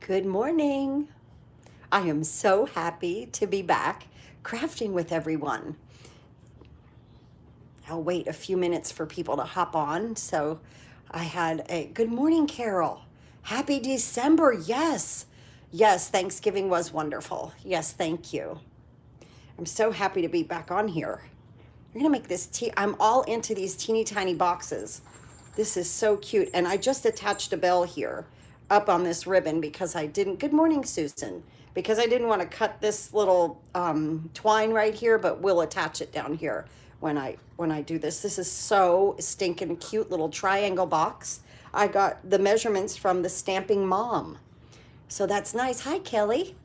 Good morning. I am so happy to be back crafting with everyone. I'll wait a few minutes for people to hop on. So I had a good morning, Carol. Happy December. Yes. Yes, Thanksgiving was wonderful. Yes, thank you. I'm so happy to be back on here. We're going to make this tea. I'm all into these teeny tiny boxes. This is so cute. And I just attached a bell here up on this ribbon because I didn't, good morning, Susan, because I didn't want to cut this little twine right here, but we'll attach it down here when I do this. This is so stinking cute little triangle box. I got the measurements from the Stamping Mom. So that's nice. Hi, Kelly.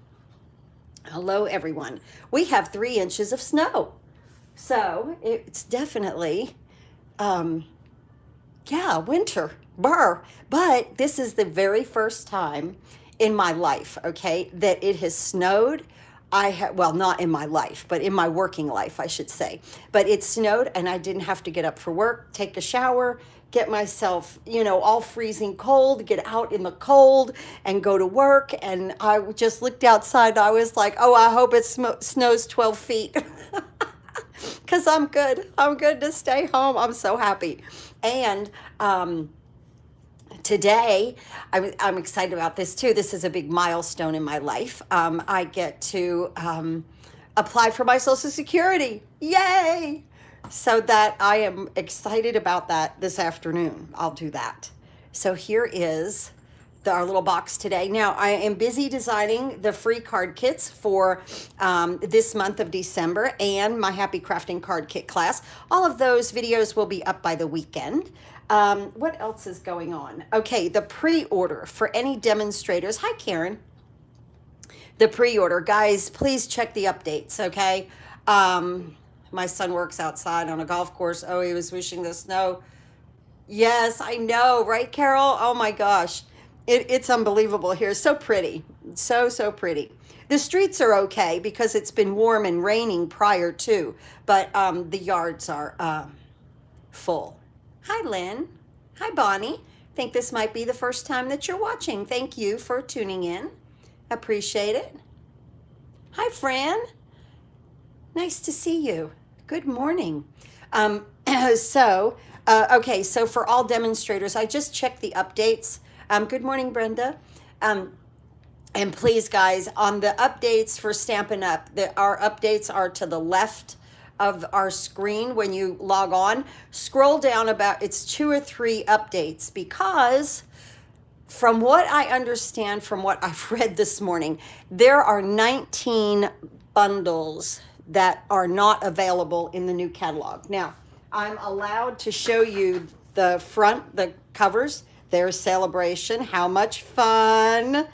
Hello, everyone. We have 3 inches of snow. So it's definitely, yeah, winter, burr. But this is the very first time in my life, okay, that it has snowed. Well, not in my life, but in my working life, I should say. But it snowed and I didn't have to get up for work, take a shower, get myself, all freezing cold, get out in the cold and go to work. And I just looked outside. I was like, oh, I hope it snows 12 feet. Because I'm good. I'm good to stay home. I'm so happy. And today, I'm excited about this too. This is a big milestone in my life. I get to apply for my Social Security. Yay! So that I am excited about that this afternoon. I'll do that. So here is our little box today. Now, I am busy designing the free card kits for this month of December and my Happy Crafting Card Kit class. All of those videos will be up by the weekend. What else is going on? Okay, the pre-order for any demonstrators. Hi, Karen. The pre-order. Guys, please check the updates, okay? My son works outside on a golf course. Oh, he was wishing the snow. Yes, I know, right, Carol? Oh my gosh. It's unbelievable here. So pretty. So pretty. The streets are okay because it's been warm and raining prior to, but the yards are full. Hi, Lynn. Hi, Bonnie. Think this might be the first time that you're watching. Thank you for tuning in. Appreciate it. Hi, Fran. Nice to see you. Good morning. Okay, so for all demonstrators, I just checked the updates. Good morning, Brenda. And please, guys, on the updates for Stampin' Up, our updates are to the left of our screen when you log on. Scroll down it's 2 or 3 updates because from what I understand, from what I've read this morning, there are 19 bundles that are not available in the new catalog. Now, I'm allowed to show you the covers. There's Celebration. How much fun.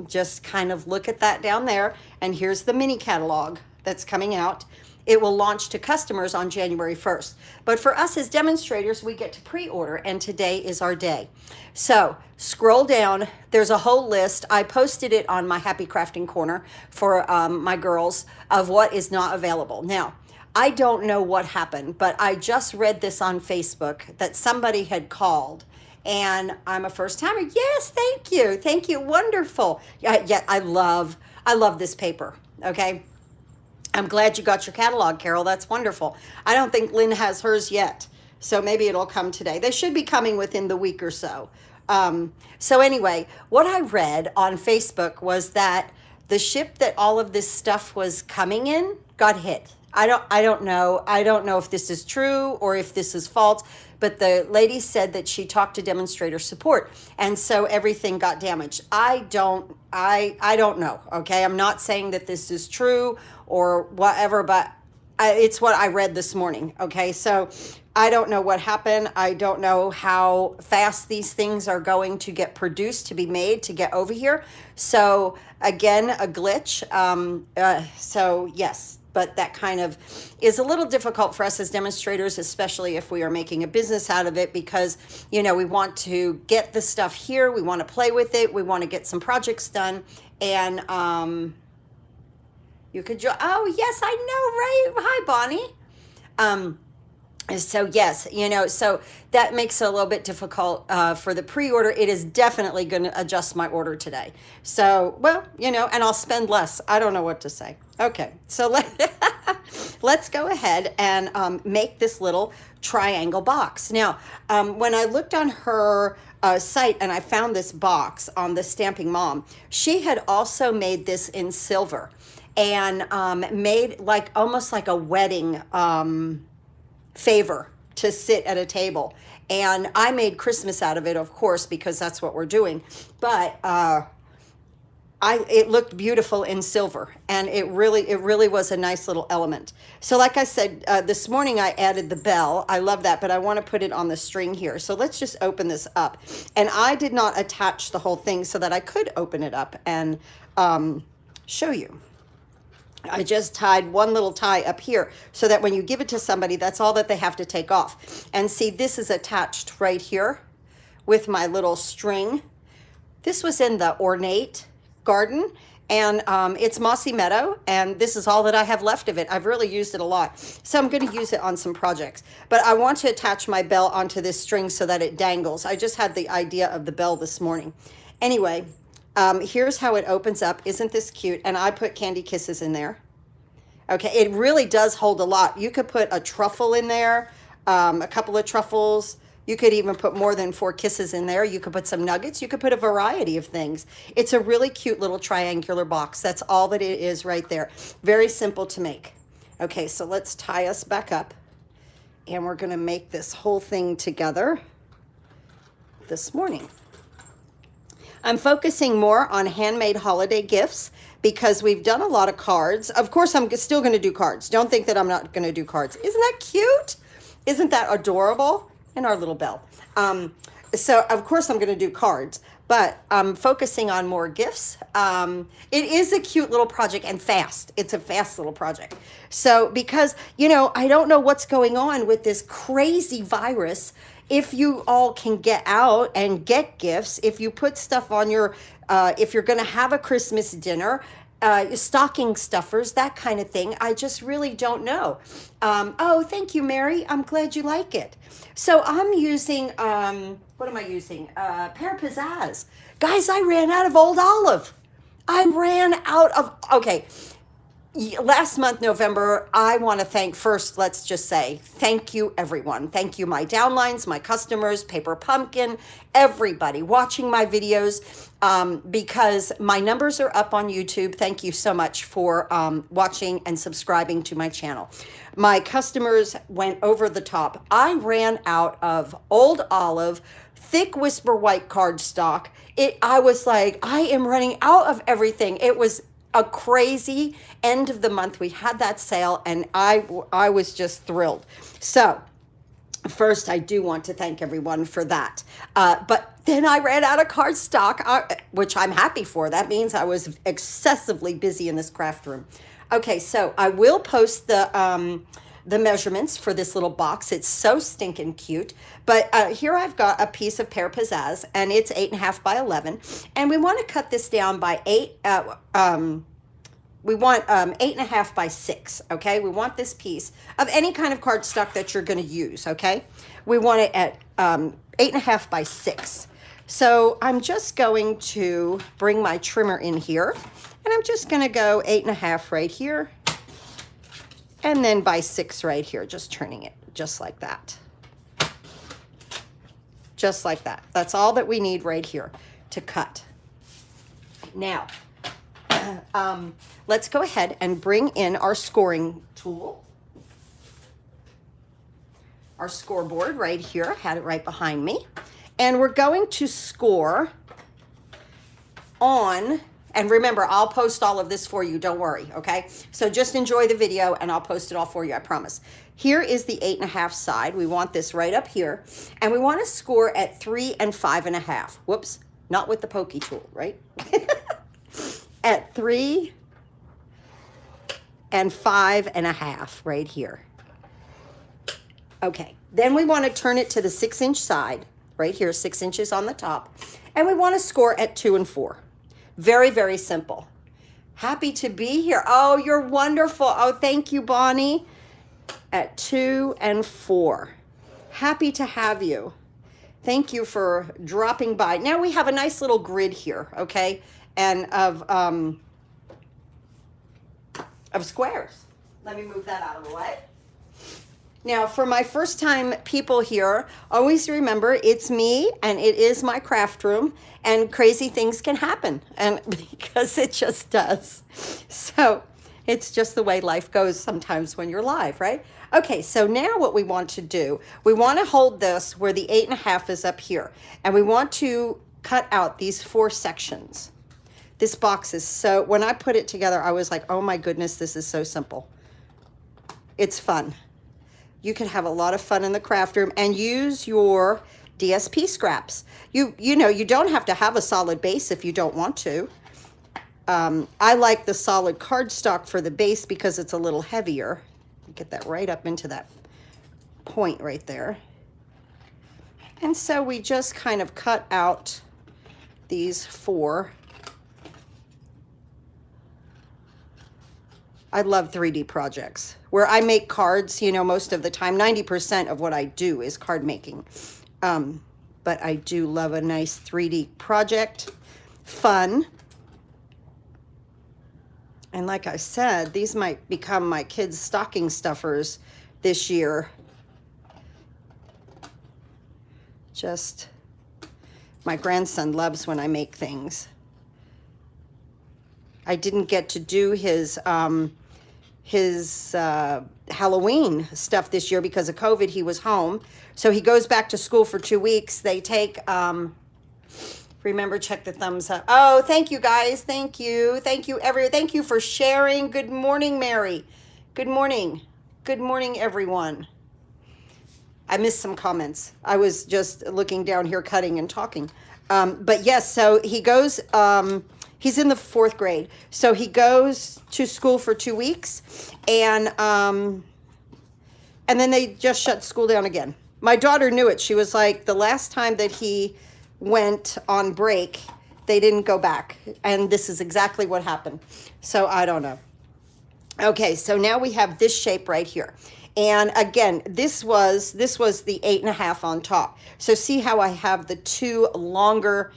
Just kind of look at that down there. And here's the mini catalog that's coming out. It will launch to customers on January 1st. But for us as demonstrators, we get to pre-order, and today is our day. So scroll down. There's a whole list. I posted it on my Happy Crafting Corner for my girls of what is not available. Now, I don't know what happened, but I just read this on Facebook that somebody had called. And I'm a first timer. Yes, thank you. Thank you. Wonderful. Yeah, I love this paper. Okay. I'm glad you got your catalog, Carol. That's wonderful. I don't think Lynn has hers yet. So maybe it'll come today. They should be coming within the week or so. So anyway, what I read on Facebook was that the ship that all of this stuff was coming in got hit. I don't know. I don't know if this is true or if this is false, but the lady said that she talked to demonstrator support, and so everything got damaged. I don't know. Okay, I'm not saying that this is true or whatever, but it's what I read this morning. Okay, so I don't know what happened. I don't know how fast these things are going to get produced, to be made, to get over here. So again, a glitch. So yes. But that kind of is a little difficult for us as demonstrators, especially if we are making a business out of it, because, we want to get the stuff here. We want to play with it. We want to get some projects done. And you could oh, yes, I know, right? Hi, Bonnie. So yes, you know, so that makes it a little bit difficult for the pre-order. It is definitely going to adjust my order today. So, well, you know, and I'll spend less. I don't know what to say. Okay, so let's go ahead and make this little triangle box. Now, when I looked on her site and I found this box on the Stamping Mom, she had also made this in silver and made like almost like a wedding favor to sit at a table. And I made Christmas out of it, of course, because that's what we're doing. But it looked beautiful in silver, and it really was a nice little element. So like I said, this morning I added the bell. I love that, but I want to put it on the string here. So let's just open this up. And I did not attach the whole thing so that I could open it up and show you. I just tied one little tie up here so that when you give it to somebody, that's all that they have to take off. And see, this is attached right here with my little string. This was in the Ornate Garden, and it's Mossy Meadow, and this is all that I have left of it. I've really used it a lot, so I'm going to use it on some projects. But I want to attach my bell onto this string so that it dangles. I just had the idea of the bell this morning. Anyway, here's how it opens up. Isn't this cute? And I put Candy Kisses in there. Okay, it really does hold a lot. You could put a truffle in there, a couple of truffles. You could even put more than 4 kisses in there. You could put some nuggets. You could put a variety of things. It's a really cute little triangular box. That's all that it is right there. Very simple to make. Okay, so let's tie us back up. And we're going to make this whole thing together this morning. I'm focusing more on handmade holiday gifts because we've done a lot of cards. Of course, I'm still going to do cards. Don't think that I'm not going to do cards. Isn't that cute? Isn't that adorable? And our little bell. So, of course, I'm going to do cards, but I'm focusing on more gifts. It is a cute little project and fast. It's a fast little project. So, because, you know, I don't know what's going on with this crazy virus. If you all can get out and get gifts, if you put stuff on your, if you're going to have a Christmas dinner, stocking stuffers, that kind of thing. I just really don't know. Oh, thank you, Mary. I'm glad you like it. So I'm using, what am I using? Pear Pizzazz. Guys, I ran out of Old Olive. I ran out of, okay. Last month, November, I want to thank first, let's just say, thank you, everyone. Thank you, my downlines, my customers, Paper Pumpkin, everybody watching my videos, because my numbers are up on YouTube. Thank you so much for watching and subscribing to my channel. My customers went over the top. I ran out of Old Olive, thick Whisper White cardstock. I was like, I am running out of everything. It was a crazy end of the month. We had that sale, and I was just thrilled. So first, I do want to thank everyone for that. But then I ran out of cardstock, which I'm happy for. That means I was excessively busy in this craft room. Okay, so I will post the measurements for this little box. It's so stinking cute. But here I've got a piece of Pear Pizzazz, and it's 8.5 by 11. And we want to cut this down by 8.5 by 6, okay? We want this piece of any kind of cardstock that you're going to use, okay? We want it at 8.5 by 6. So I'm just going to bring my trimmer in here, and I'm just going to go 8.5 right here, and then by 6 right here, just turning it just like that. Just like that. That's all that we need right here to cut. Now, let's go ahead and bring in our scoring tool. Our scoreboard right here. Had it right behind me. And we're going to score on, and remember, I'll post all of this for you. Don't worry, okay? So just enjoy the video, and I'll post it all for you, I promise. Here is the 8.5 side. We want this right up here. And we want to score at 3 and 5.5. Whoops, not with the pokey tool, right? At 3 and 5.5 right here. Okay, then we want to turn it to the 6-inch side, right here, 6 inches on the top. And we want to score at 2 and 4. Very, very simple. Happy to be here. Oh, you're wonderful. Oh, thank you, Bonnie. at 2 and 4. Happy to have you. Thank you for dropping by. Now we have a nice little grid here, okay, and of squares. Let me move that out of the way. Now, for my first time people here, always remember it's me and it is my craft room, and crazy things can happen, and because it just does. So it's just the way life goes sometimes when you're live, right? Okay, so now what we want to do, we want to hold this where the 8.5 is up here, and we want to cut out these 4 sections. This box is so, when I put it together, I was like, oh my goodness, this is so simple. It's fun. You can have a lot of fun in the craft room and use your DSP scraps. You know, you don't have to have a solid base if you don't want to. I like the solid cardstock for the base because it's a little heavier. Get that right up into that point right there. And so we just kind of cut out these 4. I love 3D projects where I make cards, you know, most of the time. 90% of what I do is card making. But I do love a nice 3D project. Fun. And like I said, these might become my kids' stocking stuffers this year. Just, my grandson loves when I make things. I didn't get to do his Halloween stuff this year because of COVID. He was home. So he goes back to school for 2 weeks. They take, remember, check the thumbs up. Oh, thank you guys. Thank you. Thank you, thank you for sharing. Good morning, Mary. Good morning. Good morning, everyone. I missed some comments. I was just looking down here, cutting and talking. But yes, so he goes, he's in the 4th grade. So he goes to school for 2 weeks, and then they just shut school down again. My daughter knew it. She was like, the last time that he went on break, they didn't go back. And this is exactly what happened. So I don't know. Okay, so now we have this shape right here. And again, this was the 8.5 on top. So see how I have the 2 longer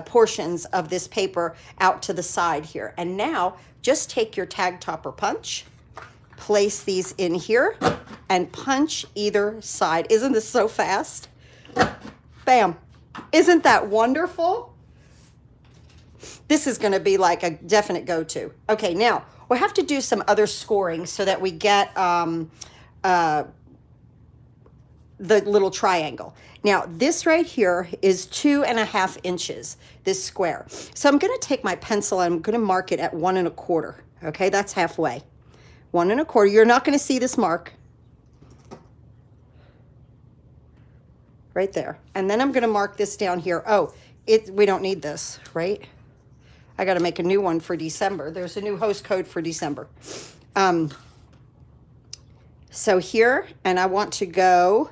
portions of this paper out to the side here. And now just take your tag topper punch, place these in here, and punch either side. Isn't this so fast? Bam. Isn't that wonderful? This is going to be like a definite go-to. Okay, now we'll have to do some other scoring so that we get the little triangle. Now, this right here is 2.5 inches, this square. So I'm going to take my pencil and I'm going to mark it at 1 1/4. Okay, that's halfway. 1 1/4. You're not going to see this mark. Right there. And then I'm going to mark this down here. Oh, we don't need this, right? I got to make a new one for December. There's a new host code for December. So here, and I want to go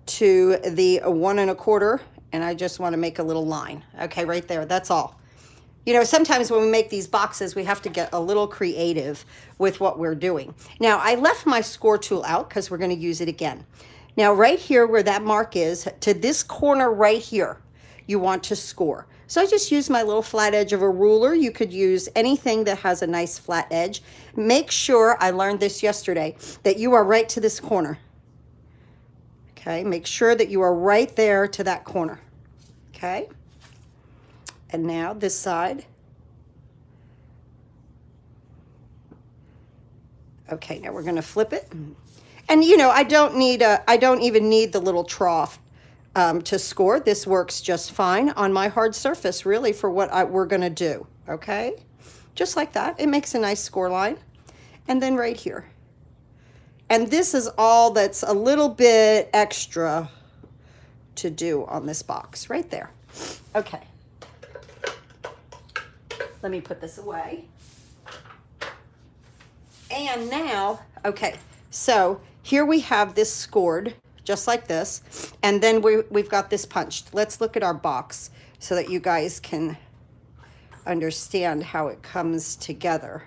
to the 1 1/4, and I just want to make a little line. Okay, right there. That's all. You know, sometimes when we make these boxes, we have to get a little creative with what we're doing. Now, I left my score tool out because we're going to use it again. Now, right here where that mark is, to this corner right here, you want to score. So I just use my little flat edge of a ruler. You could use anything that has a nice flat edge. Make sure, I learned this yesterday, that you are right to this corner. Okay, make sure that you are right there to that corner. Okay, and now this side. Okay, now we're going to flip it. And you know, I don't even need the little trough to score. This works just fine on my hard surface, really, for what we're going to do. Okay, just like that. It makes a nice score line. And then right here. And this is all that's a little bit extra to do on this box right there. Okay. Let me put this away. And now, okay, so here we have this scored just like this, and then we've got this punched. Let's look at our box so that you guys can understand how it comes together.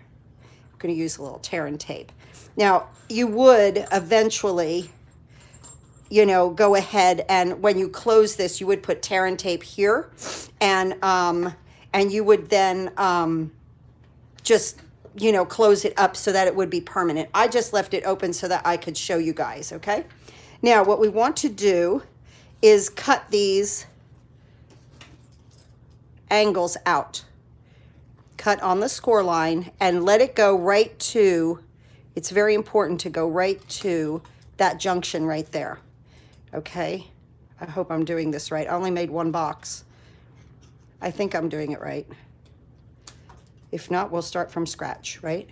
I'm going to use a little tear and tape. Now, you would eventually, you know, go ahead and when you close this, you would put tear and tape here, and you would then just, you know, close it up so that it would be permanent. I just left it open so that I could show you guys, okay? Now, what we want to do is cut these angles out. Cut on the score line and let it go right to, it's very important to go right to that junction right there, okay? I hope I'm doing this right. I only made one box. I think I'm doing it right. If not, we'll start from scratch, right?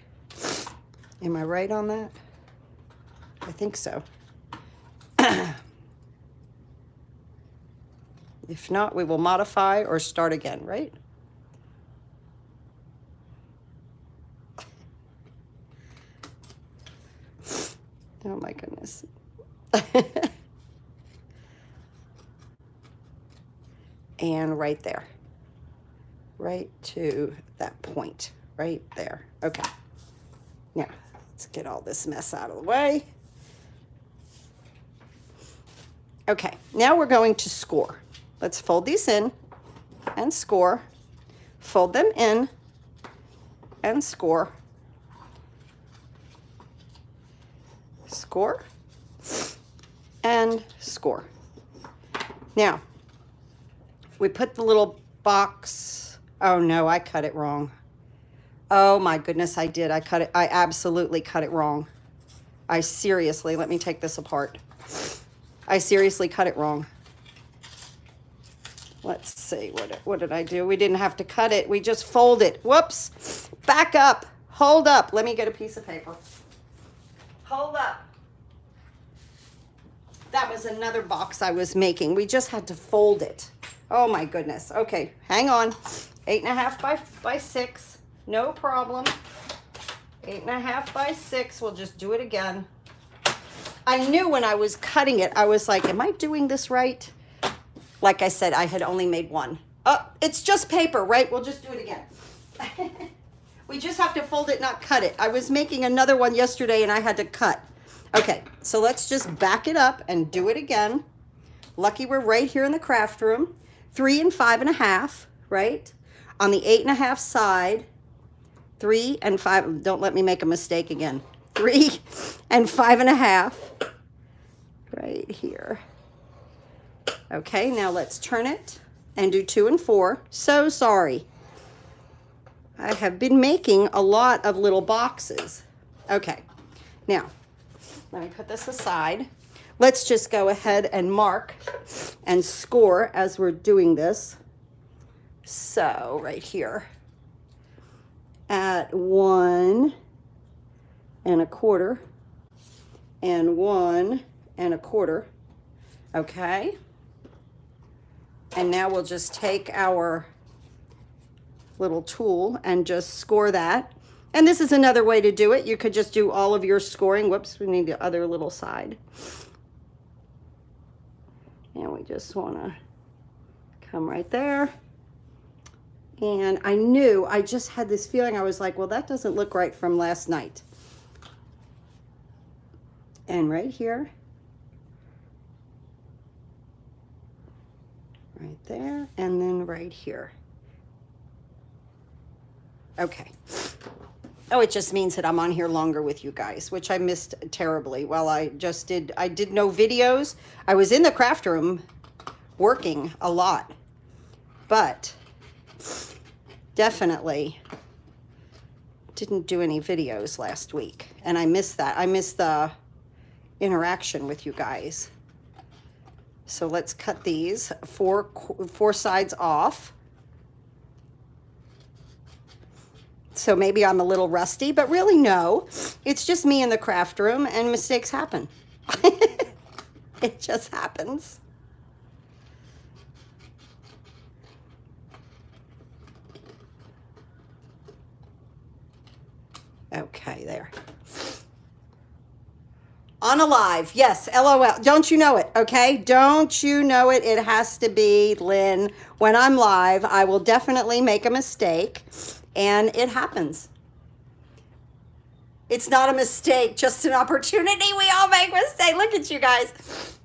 Am I right on that? I think so. If not, we will modify or start again, right? Oh my goodness. And right there. Right to that point, right there. Okay. Now, let's get all this mess out of the way. Okay, now we're going to score. Let's fold these in and score. Fold them in and score. Score and score. Now, we put the little box. Oh no, I cut it wrong. Oh my goodness, I did. I cut it. I absolutely cut it wrong. I seriously, let me take this apart. I seriously cut it wrong. Let's see, what did I do? We didn't have to cut it. We just fold it. Whoops. Back up. Hold up. Let me get a piece of paper. Hold up. That was another box I was making. We just had to fold it. Oh my goodness. Okay, hang on. 8.5 by 6. No problem. 8.5 by 6. We'll just do it again. I knew when I was cutting it, I was like, am I doing this right? Like I said, I had only made one. Oh, it's just paper, right? We'll just do it again. We just have to fold it, not cut it. I was making another one yesterday and I had to cut. Okay, so let's just back it up and do it again. Lucky we're right here in the craft room. 3 and 5.5, right? On the 8.5 side, 3 and 5, don't let me make a mistake again. 3 and 5.5, right here. Okay, now let's turn it and do 2 and 4. So sorry. I have been making a lot of little boxes. Okay, now, let me put this aside. Let's just go ahead and mark and score as we're doing this. So, right here at 1 1/4 and 1 1/4. Okay. And now we'll just take our little tool and just score that. And this is another way to do it. You could just do all of your scoring. Whoops, we need the other little side. And we just want to come right there. And I knew, I just had this feeling, I was like, well, that doesn't look right from last night. And right here. Right there, and then right here. Okay. Oh, it just means that I'm on here longer with you guys, which I missed terribly. While I did no videos. I was in the craft room working a lot, but definitely didn't do any videos last week. And I missed that. I missed the interaction with you guys. So let's cut these four sides off. So maybe I'm a little rusty, but really no. It's just me in the craft room and mistakes happen. It just happens. Okay, there. On a live, yes, LOL. Don't you know it, okay? Don't you know it? It has to be, Lynn. When I'm live, I will definitely make a mistake, and it happens. It's not a mistake, just an opportunity. We all make mistakes. Look at you guys.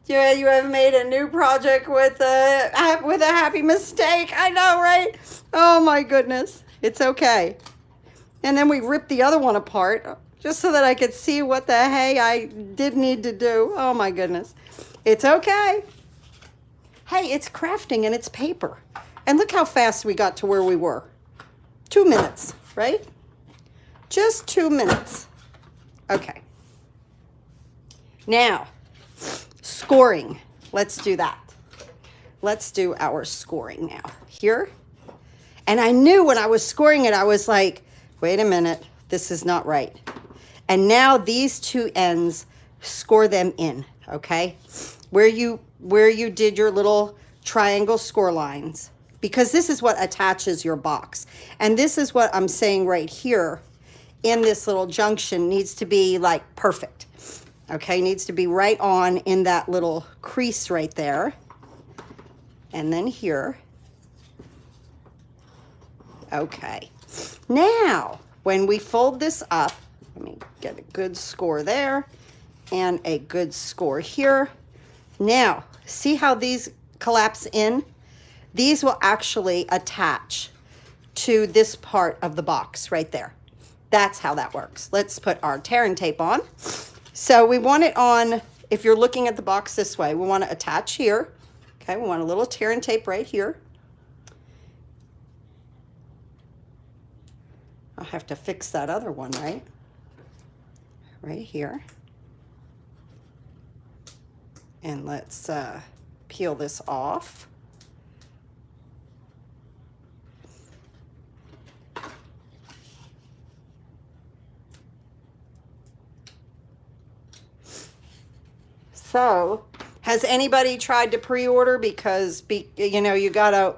You have made a new project with a happy mistake. I know, right? Oh my goodness. It's okay. And then we ripped the other one apart just so that I could see what the hey I did need to do. Oh my goodness. It's okay. Hey, it's crafting and it's paper. And look how fast we got to where we were. 2 minutes, right? Just 2 minutes. Okay. Now, scoring. Let's do that. Let's do our scoring now. Here. And I knew when I was scoring it, I was like, wait a minute, this is not right. And now these two ends, score them in, okay? Where you did your little triangle score lines, because this is what attaches your box. And this is what I'm saying right here in this little junction needs to be like perfect. Okay, needs to be right on in that little crease right there. And then here. Okay. Now, when we fold this up, let me get a good score there and a good score here. Now, see how these collapse in? These will actually attach to this part of the box right there. That's how that works. Let's put our tear and tape on. So we want it on, if you're looking at the box this way, we want to attach here. Okay, we want a little tear and tape right here. I'll have to fix that other one, right? Right here. And let's peel this off. So, has anybody tried to pre-order? Because, you know, you gotta,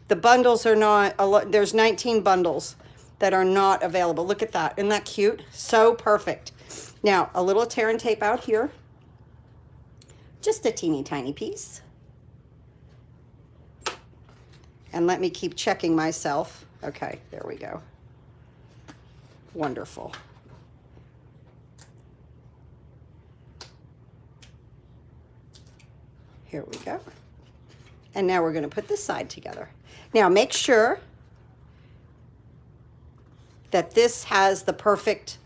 the bundles are not, there's 19 bundles that are not available. Look at that. Isn't that cute? So perfect. Now, a little tear and tape out here. Just a teeny tiny piece. And let me keep checking myself. Okay, there we go. Wonderful. Here we go. And now we're going to put this side together. Now make sure that this has the perfect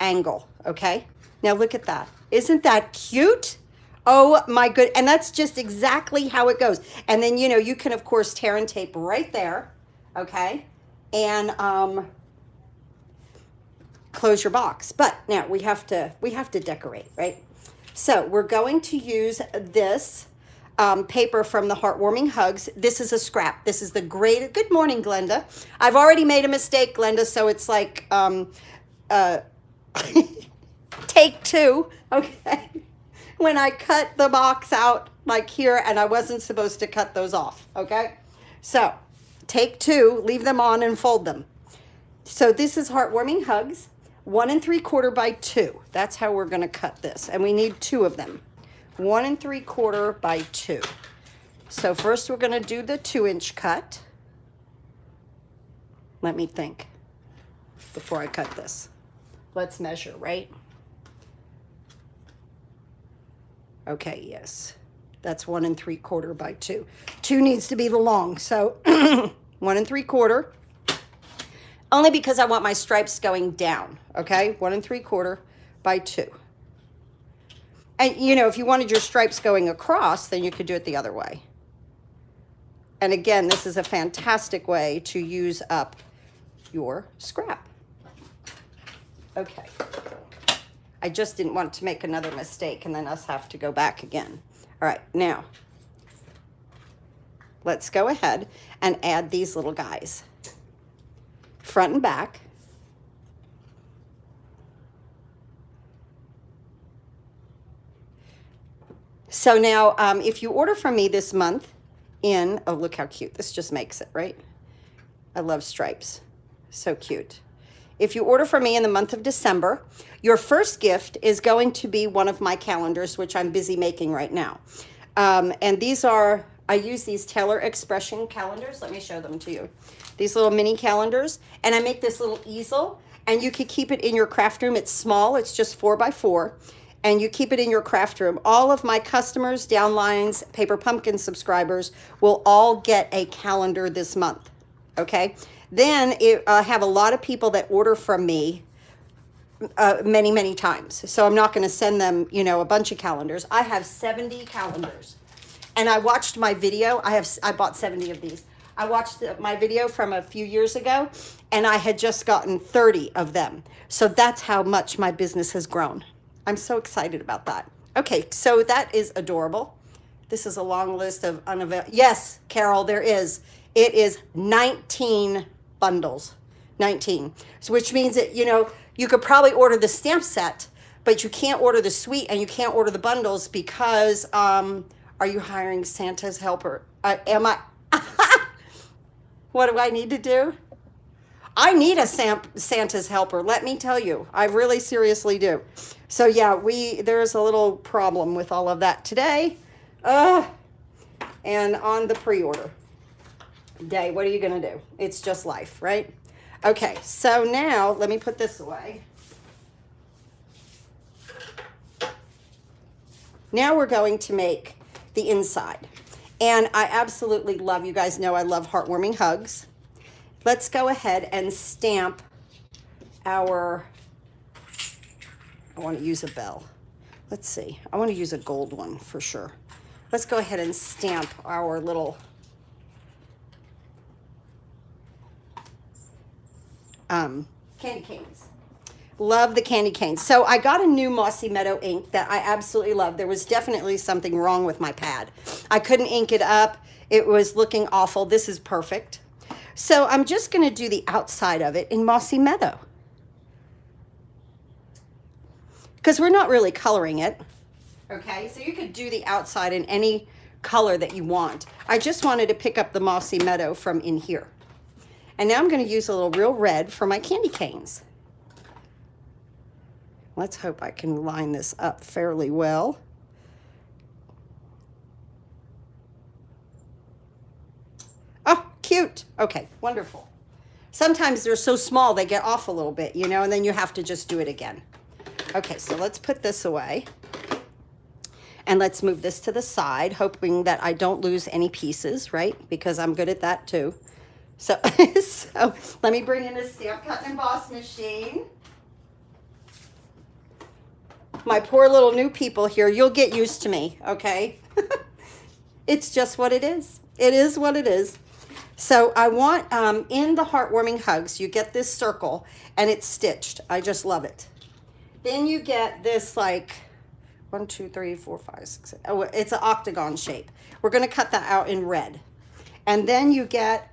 angle, okay? Now look at that. Isn't that cute? Oh my good, and that's just exactly how it goes. And then, you know, you can of course tear and tape right there, okay? And close your box. But now we have to decorate, right? So we're going to use this paper from the Heartwarming Hugs. This is a scrap. This is the great, good morning, Glenda. I've already made a mistake, Glenda, so it's like take two, okay? When I cut the box out like here, and I wasn't supposed to cut those off, okay? So take two, leave them on and fold them. So this is Heartwarming Hugs. 1 3/4 by 2. That's how we're going to cut this. And we need 2 of them. 1 3/4 by 2. So first we're going to do the 2-inch cut. Let me think before I cut this. Let's measure, right? Okay, yes. That's 1 3/4 by 2. 2 needs to be the long. So 1 3/4. Only because I want my stripes going down, okay? 1 3/4 by 2. And, you know, if you wanted your stripes going across, then you could do it the other way. And again, this is a fantastic way to use up your scrap. Okay. I just didn't want to make another mistake and then us have to go back again. All right, now, let's go ahead and add these little guys. Front and back. So now, if you order from me this month in, oh, look how cute. This just makes it, right? I love stripes. So cute. If you order from me in the month of December, your first gift is going to be one of my calendars, which I'm busy making right now. And these are I use these Taylor Expression calendars. Let me show them to you. These little mini calendars. And I make this little easel, and you could keep it in your craft room. It's small. It's just 4 by 4. And you keep it in your craft room. All of my customers, Downlines, Paper Pumpkin subscribers will all get a calendar this month. Okay? Then I have a lot of people that order from me many, many times. So I'm not going to send them, you know, a bunch of calendars. I have 70 calendars. And I watched my video. I bought 70 of these. I watched my video from a few years ago, and I had just gotten 30 of them. So that's how much my business has grown. I'm so excited about that. Okay, so that is adorable. This is a long list of unavailable. Yes, Carol, there is. It is 19 bundles. 19. So which means that, you know, you could probably order the stamp set, but you can't order the suite and you can't order the bundles because, are you hiring Santa's helper? Am I? What do I need to do? I need a Santa's helper. Let me tell you, I really seriously do. So yeah, there's a little problem with all of that today. And on the pre-order day, what are you gonna do? It's just life, right? Okay, so now let me put this away. Now we're going to make the inside. And I absolutely love, you guys know I love heartwarming hugs. Let's go ahead and stamp our, I want to use a bell. Let's see, I want to use a gold one for sure. Let's go ahead and stamp our little candy canes. Love the candy canes. So I got a new Mossy Meadow ink that I absolutely love. There was definitely something wrong with my pad. I couldn't ink it up. It was looking awful. This is perfect. So I'm just going to do the outside of it in Mossy Meadow, because we're not really coloring it. Okay, so you could do the outside in any color that you want. I just wanted to pick up the Mossy Meadow from in here. And now I'm going to use a little real red for my candy canes. Let's hope I can line this up fairly well. Oh, cute. Okay, wonderful. Sometimes they're so small they get off a little bit, you know, and then you have to just do it again. Okay, so let's put this away. And let's move this to the side, hoping that I don't lose any pieces, right? Because I'm good at that too. So, so let me bring in a stamp cut and emboss machine. My poor little new people here, you'll get used to me, okay? It's just what it is. It is what it is. So I want, in the heartwarming hugs, you get this circle and it's stitched. I just love it. Then you get this like 1, 2, 3, 4, 5, 6. Oh, it's an octagon shape. We're going to cut that out in red. And then you get,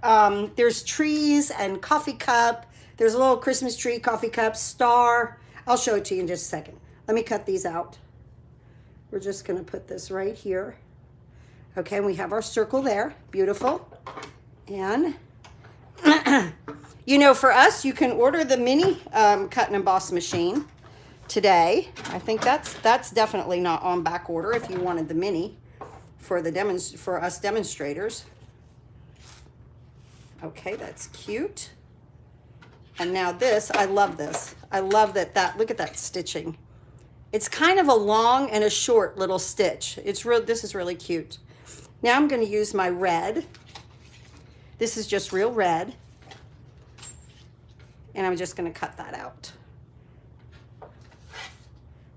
there's trees and coffee cup. There's a little Christmas tree, coffee cup, star. I'll show it to you in just a second. Let me cut these out. We're just going to put this right here. Okay, and we have our circle there. Beautiful. And, you know, for us, you can order the mini cut and emboss machine today. I think that's definitely not on back order if you wanted the mini for the for us demonstrators. Okay, that's cute. And now this, I love this. I love that look at that stitching. It's kind of a long and a short little stitch. This is really cute. Now I'm going to use my red. This is just real red. And I'm just going to cut that out.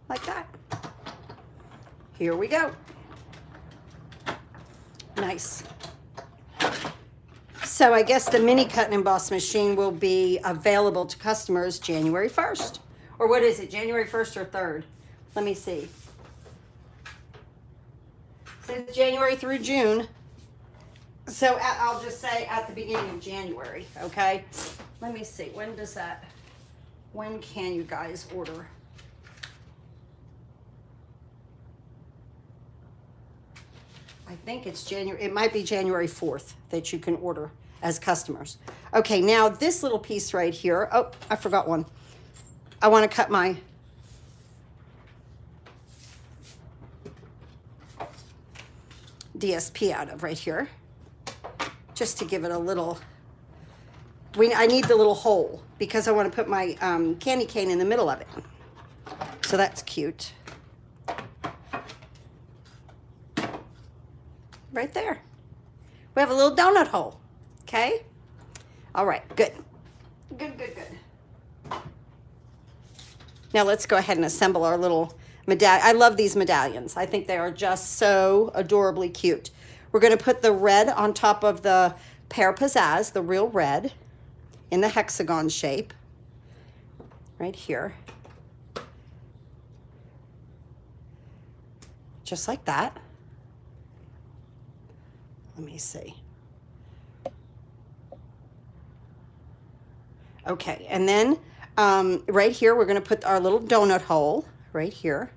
Like that. Here we go. Nice. So I guess the mini cut and emboss machine will be available to customers January 1st. Or what is it, January 1st or 3rd? Let me see. Since January through June. So I'll just say at the beginning of January, okay? Let me see, when can you guys order? I think it's it might be January 4th that you can order as customers. Okay, now this little piece right here, oh, I forgot one. I want to cut my DSP out of right here, just to give it a little, I need the little hole because I want to put my candy cane in the middle of it. So that's cute. Right there. We have a little donut hole, okay? All right, good. Good, good, good. Now let's go ahead and assemble our little medallion. I love these medallions. I think they are just so adorably cute. We're going to put the red on top of the Pear Pizzazz, the real red, in the hexagon shape, right here. Just like that. Let me see. Okay, and then right here, we're going to put our little donut hole right here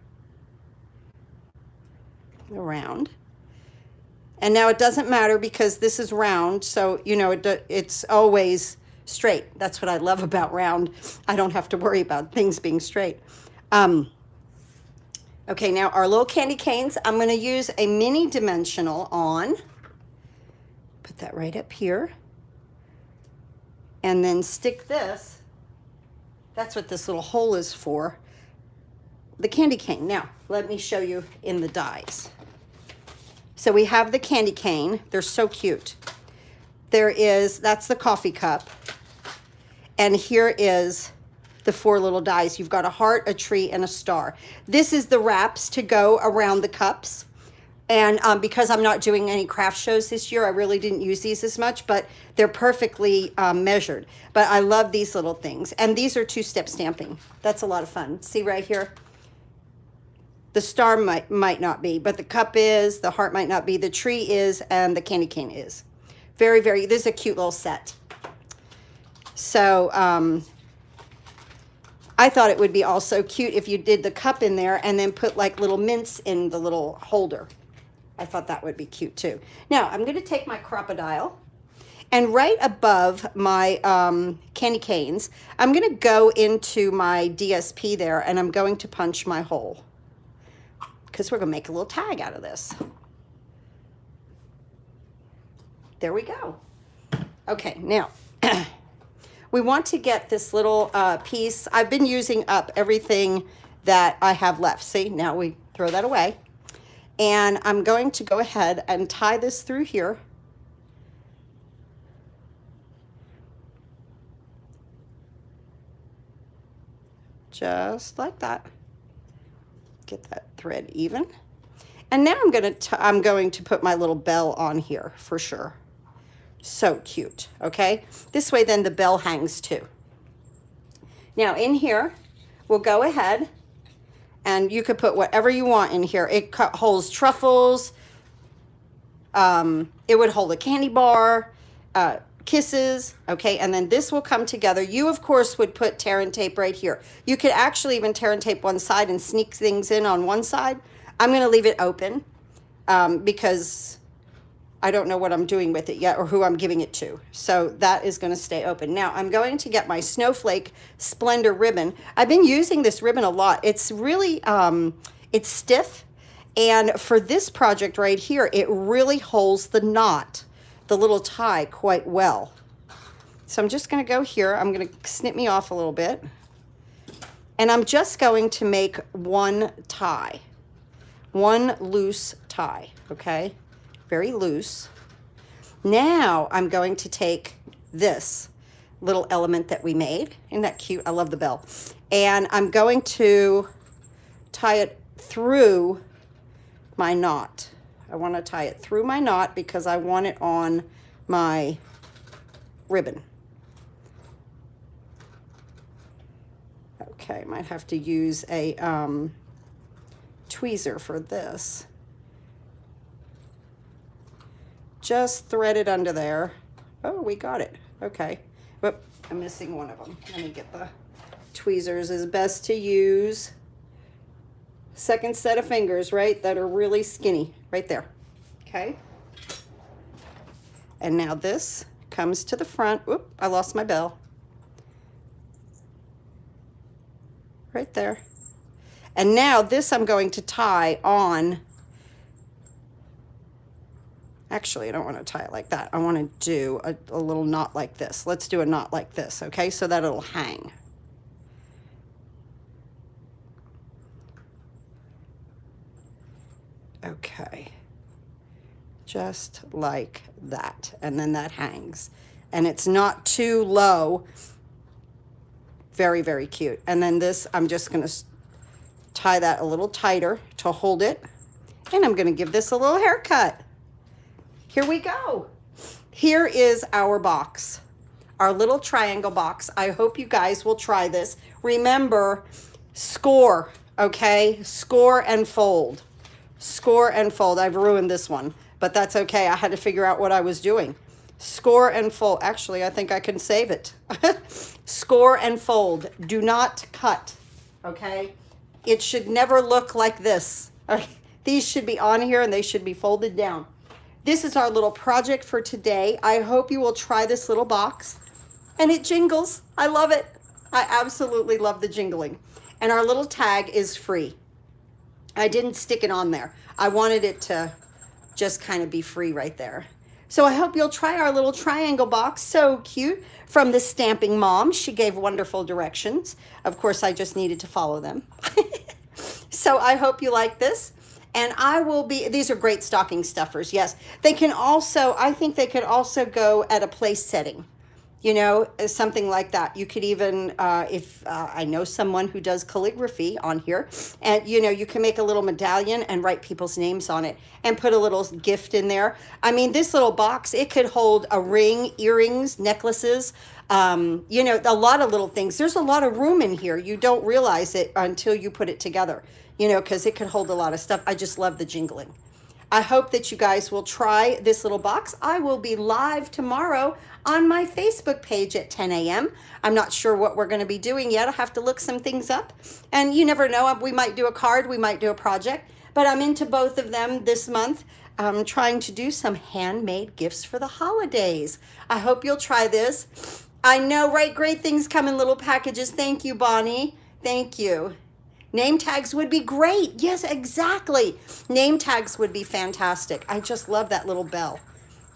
around. And now it doesn't matter because this is round, so, you know, it's always straight. That's what I love about round. I don't have to worry about things being straight. Okay, now our little candy canes, I'm going to use a mini dimensional on. Put that right up here. And then stick this. That's what this little hole is for. The candy cane. Now, let me show you in the dies. So we have the candy cane. They're so cute. That's the coffee cup. And here is the 4 little dies. You've got a heart, a tree, and a star. This is the wraps to go around the cups. And because I'm not doing any craft shows this year, I really didn't use these as much, but they're perfectly measured. But I love these little things. And these are 2-step stamping. That's a lot of fun. See right here? The star might not be, but the cup is, the heart might not be, the tree is, and the candy cane is. Very, very, this is a cute little set. So I thought it would be also cute if you did the cup in there and then put like little mints in the little holder. I thought that would be cute too. Now I'm going to take my crocodile, and right above my candy canes, I'm going to go into my DSP there, and I'm going to punch my hole because we're going to make a little tag out of this. There we go. Okay, now we want to get this little piece. I've been using up everything that I have left. See, now we throw that away. And I'm going to go ahead and tie this through here. Just like that. Get that thread even. And now I'm going to put my little bell on here for sure. So cute, okay? This way then the bell hangs too. Now in here, we'll go ahead and you could put whatever you want in here. It holds truffles. It would hold a candy bar, kisses, okay? And then this will come together. You, of course, would put tear and tape right here. You could actually even tear and tape one side and sneak things in on one side. I'm going to leave it open because I don't know what I'm doing with it yet or who I'm giving it to. So that is going to stay open. Now I'm going to get my Snowflake Splendor ribbon. I've been using this ribbon a lot. It's really, it's stiff. And for this project right here, it really holds the knot, the little tie quite well. So I'm just going to go here. I'm going to snip me off a little bit. And I'm just going to make one tie, one loose tie, okay? Very loose. Now I'm going to take this little element that we made. Isn't that cute? I love the bell. And I'm going to tie it through my knot. I want to tie it through my knot because I want it on my ribbon. Okay, might have to use a tweezer for this. Just thread it under there. Oh, we got it. Okay. But I'm missing one of them. Let me get the tweezers. Is best to use second set of fingers, right? That are really skinny. Right there. Okay. And now this comes to the front. Oop, I lost my bell. Right there. And now this I'm going to tie on Actually, I don't want to tie it like that. I want to do a little knot like this. Let's do a knot like this, okay? So that it'll hang. Okay. Just like that. And then that hangs. And it's not too low. Very, very cute. And then this, I'm just going to tie that a little tighter to hold it. And I'm going to give this a little haircut. Here we go. Here is our box, our little triangle box. I hope you guys will try this. Remember, score, okay? Score and fold. Score and fold. I've ruined this one, but that's okay. I had to figure out what I was doing. Score and fold. Actually, I think I can save it. Score and fold. Do not cut, okay? It should never look like this. Okay? These should be on here and they should be folded down. This is our little project for today. I hope you will try this little box. And it jingles. I love it. I absolutely love the jingling. And our little tag is free. I didn't stick it on there. I wanted it to just kind of be free right there. So I hope you'll try our little triangle box. So cute. From the Stamping Mom. She gave wonderful directions. Of course, I just needed to follow them. So I hope you like this. And I will be, these are great stocking stuffers, yes. They can also, I think they could also go at a place setting, you know, something like that. You could even, I know someone who does calligraphy on here, and, you know, you can make a little medallion and write people's names on it and put a little gift in there. I mean, this little box, it could hold a ring, earrings, necklaces, you know, a lot of little things. There's a lot of room in here. You don't realize it until you put it together. You know, because it could hold a lot of stuff. I just love the jingling. I hope that you guys will try this little box. I will be live tomorrow on my Facebook page at 10 a.m. I'm not sure what we're going to be doing yet. I'll have to look some things up. And you never know. We might do a card. We might do a project. But I'm into both of them this month. I'm trying to do some handmade gifts for the holidays. I hope you'll try this. I know, right? Great things come in little packages. Thank you, Bonnie. Thank you. Name tags would be great. Yes, exactly. Name tags would be fantastic. I just love that little bell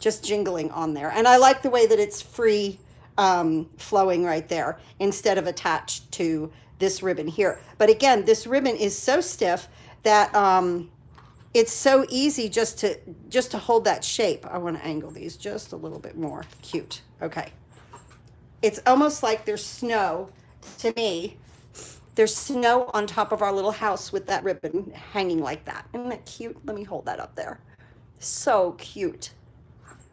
just jingling on there. And I like the way that it's free flowing right there instead of attached to this ribbon here. But again, this ribbon is so stiff that it's so easy just to hold that shape. I want to angle these just a little bit more. Cute. Okay. It's almost like there's snow to me. There's snow on top of our little house with that ribbon hanging like that. Isn't that cute? Let me hold that up there. So cute.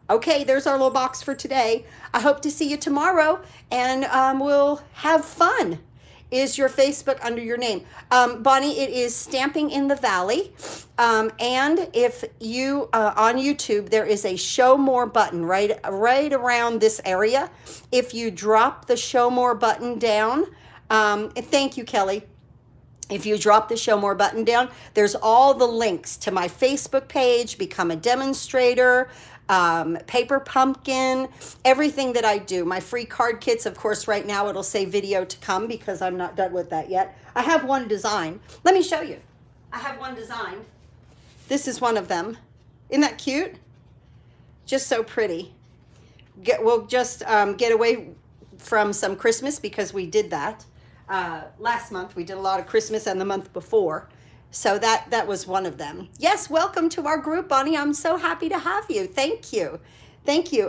Okay, there's our little box for today. I hope to see you tomorrow, and we'll have fun. Is your Facebook under your name? Bonnie, it is Stamping in the Valley. And if you, on YouTube, there is a show more button right around this area. If you drop the show more button down, thank you, Kelly. If you drop the show more button down, there's all the links to my Facebook page, Become a Demonstrator, Paper Pumpkin, everything that I do. My free card kits, of course, right now it'll say video to come because I'm not done with that yet. I have one design. Let me show you. I have one design. This is one of them. Isn't that cute? Just so pretty. We'll just get away from some Christmas because we did that. Last month we did a lot of Christmas and the month before, so that was one of them. Yes, welcome to our group, Bonnie. I'm so happy to have you. Thank you.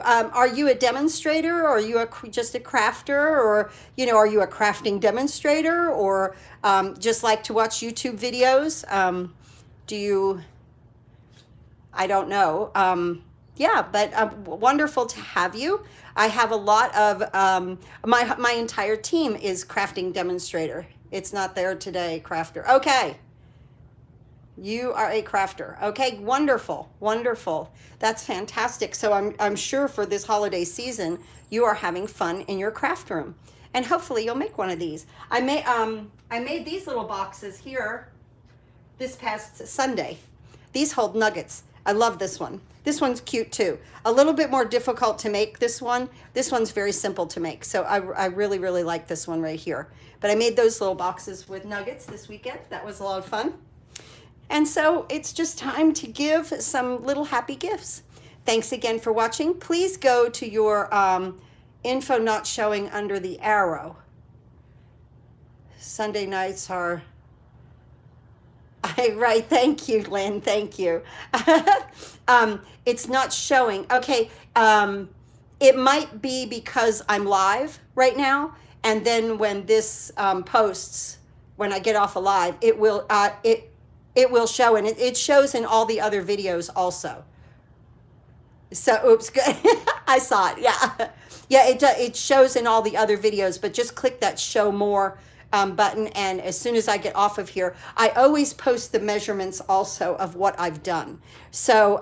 Are you a demonstrator, or are you just a crafter, or are you a crafting demonstrator, or just like to watch YouTube videos? I don't know. Yeah, but wonderful to have you. I have a lot of, my entire team is crafting demonstrator. It's not there today, crafter. Okay. You are a crafter. Okay, wonderful, wonderful. That's fantastic. So I'm sure for this holiday season, you are having fun in your craft room. And hopefully you'll make one of these. I made these little boxes here this past Sunday. These hold nuggets. I love this one. This one's cute too. A little bit more difficult to make this one. This one's very simple to make. So I really, really like this one right here. But I made those little boxes with nuggets this weekend. That was a lot of fun. And so it's just time to give some little happy gifts. Thanks again for watching. Please go to your info not showing under the arrow. Sunday nights are... Right, thank you, Lynn, thank you. It's not showing. Okay, it might be because I'm live right now, and then when this posts, when I get off of live, it will show, and it shows in all the other videos also. So, oops, good. I saw it, yeah. Yeah, it shows in all the other videos, but just click that show more button, and as soon as I get off of here, I always post the measurements also of what I've done. So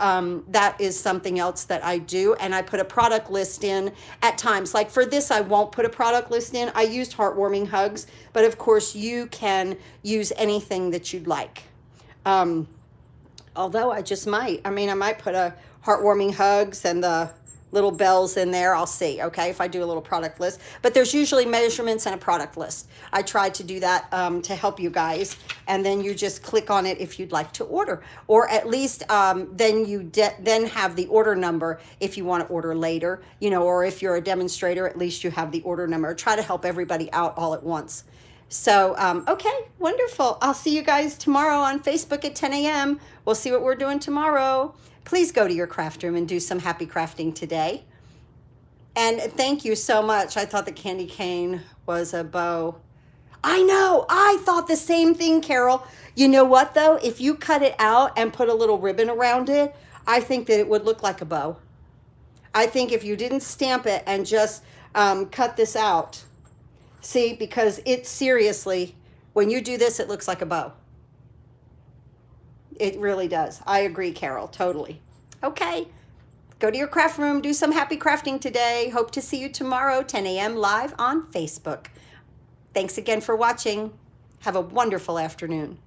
that is something else that I do, and I put a product list in at times. Like for this, I won't put a product list in. I used Heartwarming Hugs, but of course you can use anything that you'd like. Although I just might. I mean, I might put a Heartwarming Hugs and the little bells in there. I'll see, okay, if I do a little product list. But there's usually measurements and a product list. I try to do that to help you guys, and then you just click on it if you'd like to order, or at least then you then have the order number if you want to order later, you know, or if you're a demonstrator, at least you have the order number. Try to help everybody out all at once. So, okay, wonderful. I'll see you guys tomorrow on Facebook at 10 a.m. We'll see what we're doing tomorrow. Please go to your craft room and do some happy crafting today. And thank you so much. I thought the candy cane was a bow. I know, I thought the same thing, Carol. You know what, though? If you cut it out and put a little ribbon around it, I think that it would look like a bow. I think if you didn't stamp it and just cut this out, see, because it seriously, when you do this, it looks like a bow. It really does. I agree, Carol, totally. Okay, go to your craft room, do some happy crafting today. Hope to see you tomorrow, 10 a.m. live on Facebook. Thanks again for watching. Have a wonderful afternoon.